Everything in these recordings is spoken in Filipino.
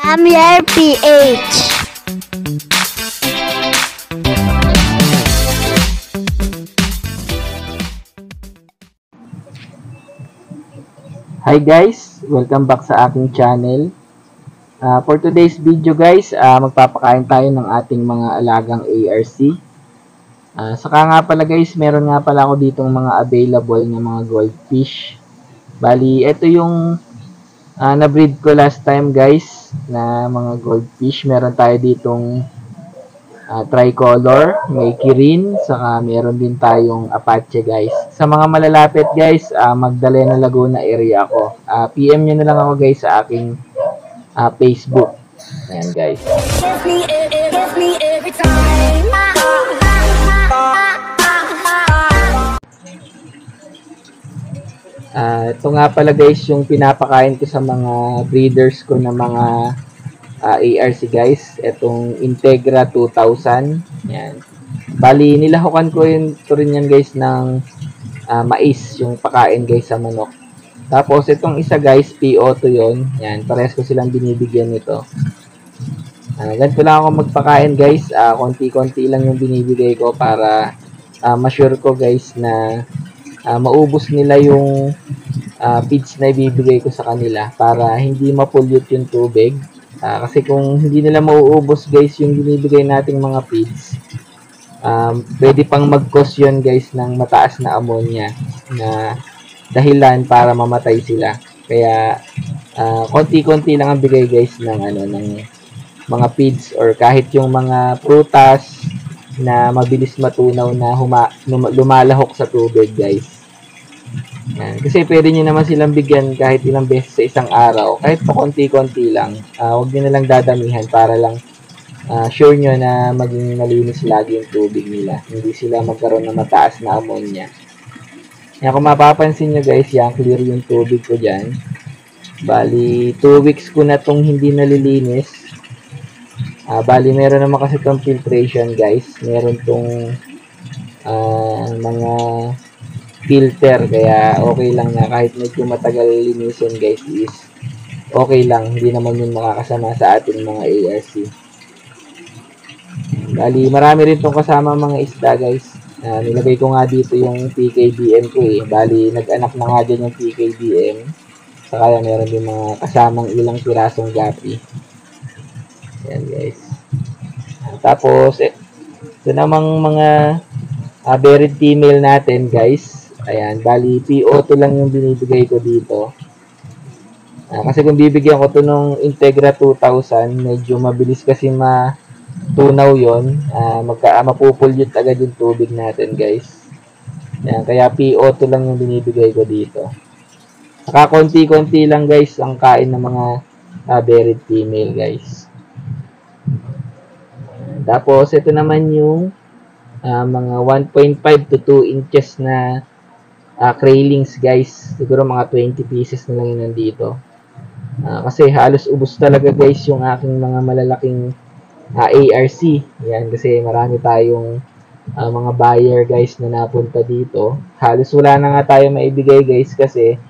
Samuel PH. Hi guys! Welcome back sa aking channel. For today's video guys, magpapakain tayo ng ating mga alagang ARC. Saka nga pala guys, meron nga pala ako ditong mga available na mga goldfish. Bali, ito yung na-breed ko last time guys na mga goldfish. Meron tayo ditong tricolor, may kirin, saka meron din tayong Apache guys. Sa mga malalapit guys, Magdalena Laguna area ako. PM nyo na lang ako guys sa aking Facebook. Ayan guys. Ito nga pala guys yung pinapakain ko sa mga breeders ko na mga ARC guys. Itong Integra 2000. Yan. Bali, nilahukan ko rin yan guys ng mais, yung pakain guys sa manok. Tapos itong isa guys, PO2 yun. Yan, parehas ko silang binibigyan nito. Ganito lang ako magpakain guys. Konti-konti lang yung binibigay ko para ma-sure ko guys na maubos nila yung feeds na ibibigay ko sa kanila para hindi ma-pollute yung tubig. Kasi kung hindi nila mauubos guys yung binibigay nating mga feeds, pwede pang mag-cause yun guys ng mataas na ammonia na dahilan para mamatay sila. Kaya konti-konti lang ang bigay guys ng mga feeds or kahit yung mga prutas na mabilis matunaw na lumalahok sa tubig guys. Yan. Kasi pwede nyo naman silang bigyan kahit ilang beses sa isang araw. Kahit pa konti-konti lang. Huwag nyo na lang dadamihan para lang sure nyo na maging malinis lagi yung tubig nila. Hindi sila magkaroon ng mataas na ammonia. Yan, kung mapapansin nyo guys, yan, clear yung tubig ko dyan. Bali, 2 weeks ko na tong hindi nalilinis. Bali, meron naman kasi itong filtration guys. Meron tong mga filter, kaya okay lang na kahit medyo matagal linisin guys is okay lang, hindi naman yun makakasama sa ating mga ARC. Bali, marami rin tong kasama mga isda guys. Nilagay ko nga dito yung PKBM ko eh. Bali, nag-anak na nga dyan yung PKBM. Saka meron din mga kasamang ilang pirasong gapi. Ayan guys. Tapos, ito namang mga buried female natin guys. Ayan, bali PO2 lang yung binibigay ko dito. Kasi kung bibigyan ko to nung Integra 2000, medyo mabilis kasi matunaw yon. Mapupulyot agad yung tubig natin guys. Ayan, kaya PO2 lang yung binibigay ko dito. Saka konti-konti lang guys ang kain ng mga buried female guys. Tapos ito naman yung mga 1.5 to 2 inches na craylings guys. Siguro mga 20 pieces na lang yun nandito. Kasi halos ubos talaga guys yung aking mga malalaking ARC. Yan, kasi marami tayong mga buyer guys na napunta dito. Halos wala na nga tayo maibigay guys kasi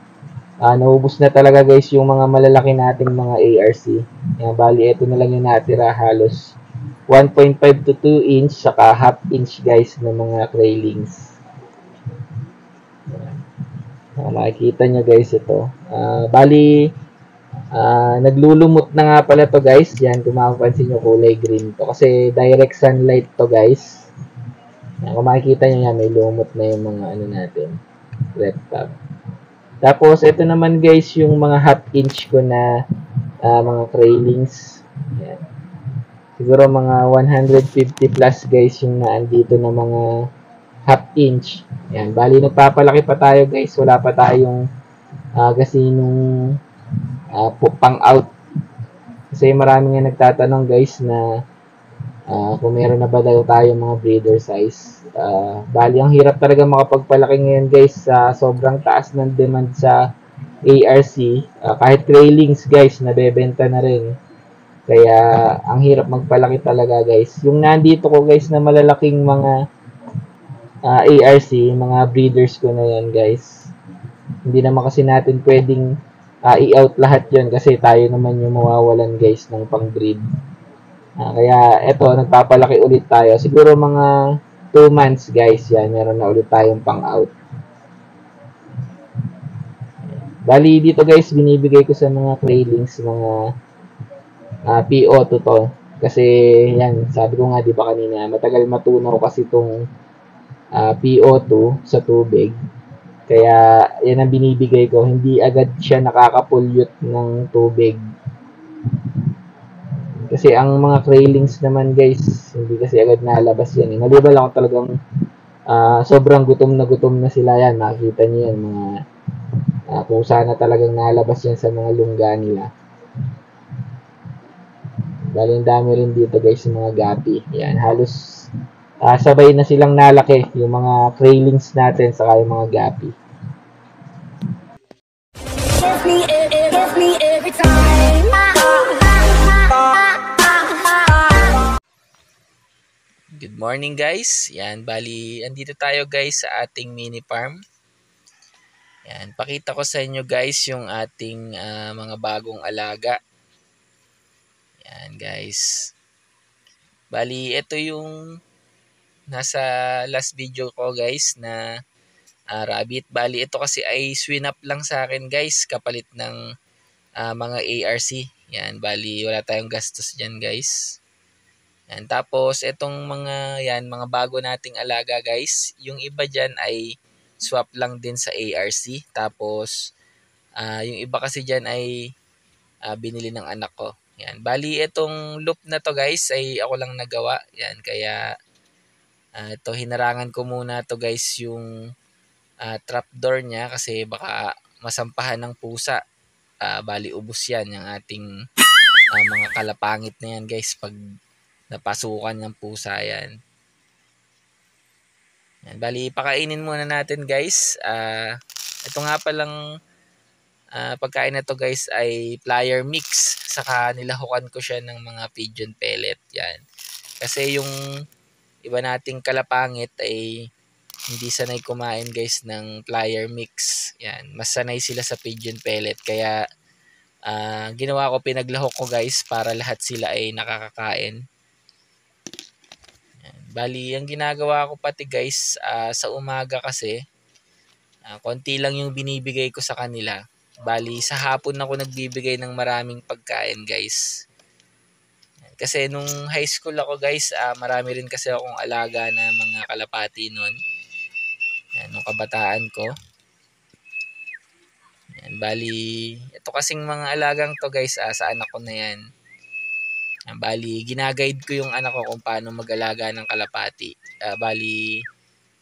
naubos na talaga guys yung mga malalaki nating mga ARC. Yan, bali ito na lang yung natira, halos 1.5 to 2 inch saka half inch guys ng mga craylings. Makikita nyo guys ito. Bali, naglulumot na nga pala to guys. Yan, kung mapapansin nyo, kulay green to. Kasi direct sunlight to guys. Yan, kung makikita nyo yan, may lumot na yung mga natin. Reptab. Tapos, ito naman guys, yung mga half inch ko na mga craylings. Yan. Siguro mga 150 plus guys yung naandito na mga half inch. Yan, bali nagpapalaki pa tayo guys. Wala pa tayong gasinong pang out. Kasi marami nga nagtatanong guys na kung meron na ba daw tayo mga breeder size. Bali, ang hirap talaga makapagpalaki ngayon guys sa sobrang taas ng demand sa ARC. Kahit craylings guys, nabebenta na rin. Kaya, ang hirap magpalaki talaga guys. Yung nandito ko guys na malalaking mga ARC, mga breeders ko na yan guys. Hindi naman kasi natin pwedeng i-out lahat yon kasi tayo naman yung mawawalan guys ng pang-breed. Kaya eto, nagpapalaki ulit tayo. Siguro mga 2 months guys, yan, meron na ulit tayong pang-out. Bali dito guys, binibigay ko sa mga trailings, mga PO2 to. Kasi yan, sabi ko nga di ba kanina, matagal matunaw kasi itong PO2 sa tubig. Kaya yan ang binibigay ko, hindi agad siya nakaka-pollute ng tubig. Kasi ang mga trailings naman guys, hindi kasi agad nalabas yan. Maliban lang kung talagang sobrang gutom na sila yan. Makikita nyo yan, mga kung sana talagang nalabas yan sa mga lungga nila. Bali, ang dami rin dito guys yung mga gapi. Yan, halos sabay na silang nalaki yung mga trailings natin saka yung mga gapi. Give me every time. Good morning guys. Yan, bali andito tayo guys sa ating mini farm. Yan, pakita ko sa inyo guys yung ating mga bagong alaga. Yan guys. Bali ito yung nasa last video ko guys na rabbit. Bali ito kasi ay swin up lang sa akin guys kapalit ng mga ARC. Yan, bali wala tayong gastos diyan guys. Yan, tapos itong mga yan, mga bago nating alaga guys, yung iba diyan ay swap lang din sa ARC. Tapos yung iba kasi diyan ay binili ng anak ko. Yan, bali itong loop na to guys ay ako lang nagawa. Yan, kaya ito hinarangan ko muna to guys yung trapdoor niya kasi baka masampahan ng pusa. Bali ubos yan yung ating mga kalapangit na yan guys pag napasukan ng pusa yan. Yan, bali pakainin muna natin guys. Ito nga palang pagkain na to guys ay plier mix. Saka nilahukan ko siya ng mga pigeon pellet. Yan. Kasi yung iba nating kalapangit ay hindi sanay kumain guys ng plier mix. Yan. Mas sanay sila sa pigeon pellet. Kaya ginawa ko, pinaglahok ko guys para lahat sila ay nakakakain. Yan. Bali, ang ginagawa ko pati guys sa umaga kasi konti lang yung binibigay ko sa kanila. Bali, sa hapon ako nagbibigay ng maraming pagkain guys. Yan. Kasi nung high school ako guys, marami rin kasi akong alaga na mga kalapati noon. Yan, nung kabataan ko. Yan, bali, ito kasing mga alagang to guys, sa anak ko na yan. Bali, ginaguide ko yung anak ko kung paano mag-alaga ng kalapati. Bali,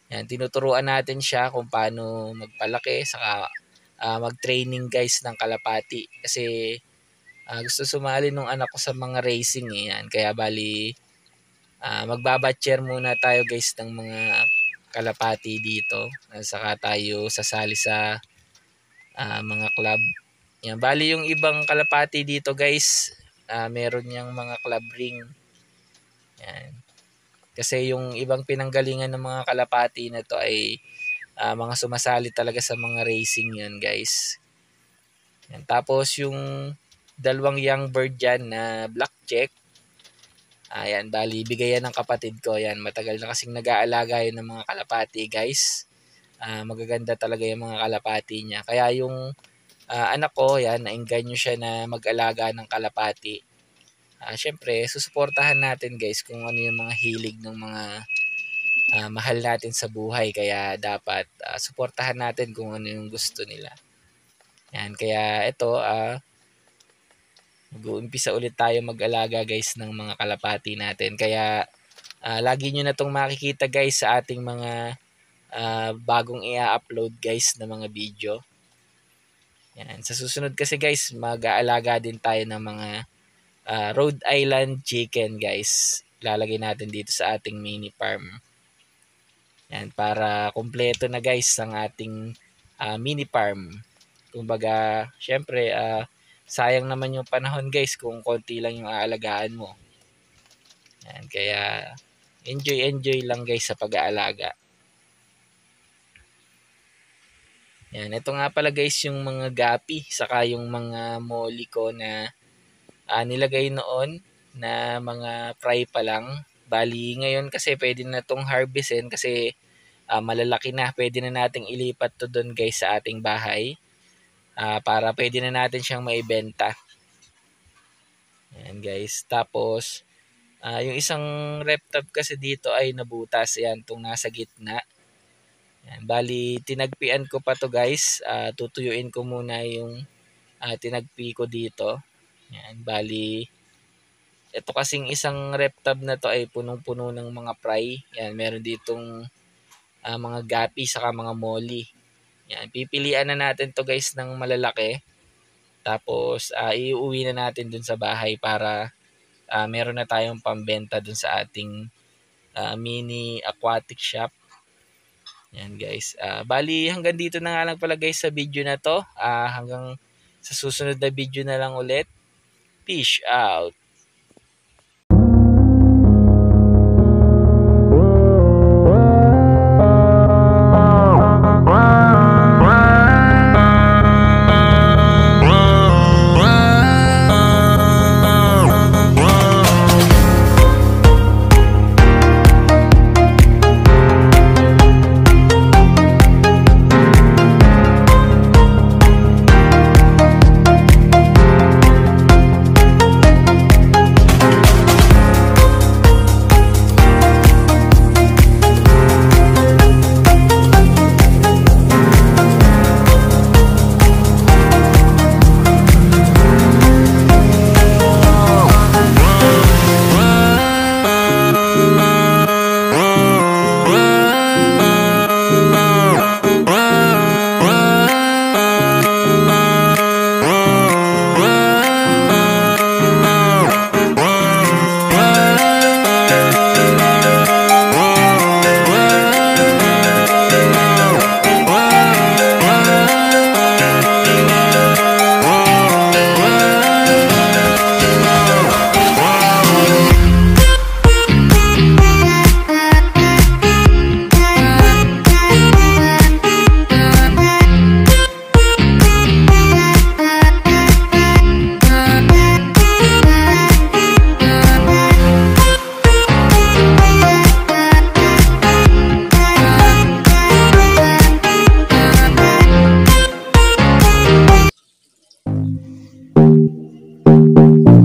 yan, tinuturuan natin siya kung paano magpalaki, saka mag-training guys ng kalapati. Kasi gusto sumali nung anak ko sa mga racing eh. Yan. Kaya bali, magbabatcher muna tayo guys ng mga kalapati dito. Saka tayo sasali sa mga club. Yan. Bali yung ibang kalapati dito guys, meron niyang mga club ring. Yan. Kasi yung ibang pinanggalingan ng mga kalapati na to ay mga sumasali talaga sa mga racing yan guys. Yan. Tapos yung dalawang young bird dyan na black check, ayan, bali bigayan ng kapatid ko. Yan, matagal na kasing nag-aalaga yun ng mga kalapati guys. Magaganda talaga yung mga kalapati niya. Kaya yung anak ko, yan, naengganyo siya na mag-alaga ng kalapati. Syempre, susuportahan natin guys kung ano yung mga hilig ng mga mahal natin sa buhay. Kaya dapat suportahan natin kung ano yung gusto nila. Yan, kaya ito, mag-uumpisa ulit tayo mag-alaga guys ng mga kalapati natin. Kaya lagi nyo na itong makikita guys sa ating mga bagong i-upload guys na mga video. Yan. Sa susunod kasi guys, mag-aalaga din tayo ng mga Rhode Island chicken guys. Lalagay natin dito sa ating mini farm. Yan, para kumpleto na guys ang ating mini farm. Kumbaga, syempre, sayang naman yung panahon guys kung konti lang yung aalagaan mo. Yan, kaya enjoy lang guys sa pag-aalaga. Yan, ito nga pala guys yung mga gapi saka yung mga molly ko na nilagay noon na mga fry pa lang. Bali ngayon kasi pwede na itong harvestin kasi malalaki na. Pwede na nating ilipat to doon guys sa ating bahay para pwede na natin siyang maibenta. Yan guys. Tapos yung isang rep tab kasi dito ay nabutas. Yan, itong nasa gitna. Yan, bali tinagpian ko pa to guys. Tutuyuin ko muna yung tinagpi ko dito. Yan, bali ito kasing isang rep tab na to ay punong-puno ng mga fry. Yan, meron ditong mga gapi saka mga molly. Yan, pipilian na natin to guys ng malalaki. Tapos iuwi na natin dun sa bahay para meron na tayong pambenta dun sa ating mini aquatic shop. Yan guys. Bali hanggang dito na nga lang pala guys sa video na to. Hanggang sa susunod na video na lang ulit. Peace out.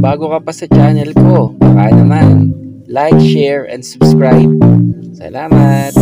Bago ka pa sa channel ko, baka naman like, share, and subscribe. Salamat!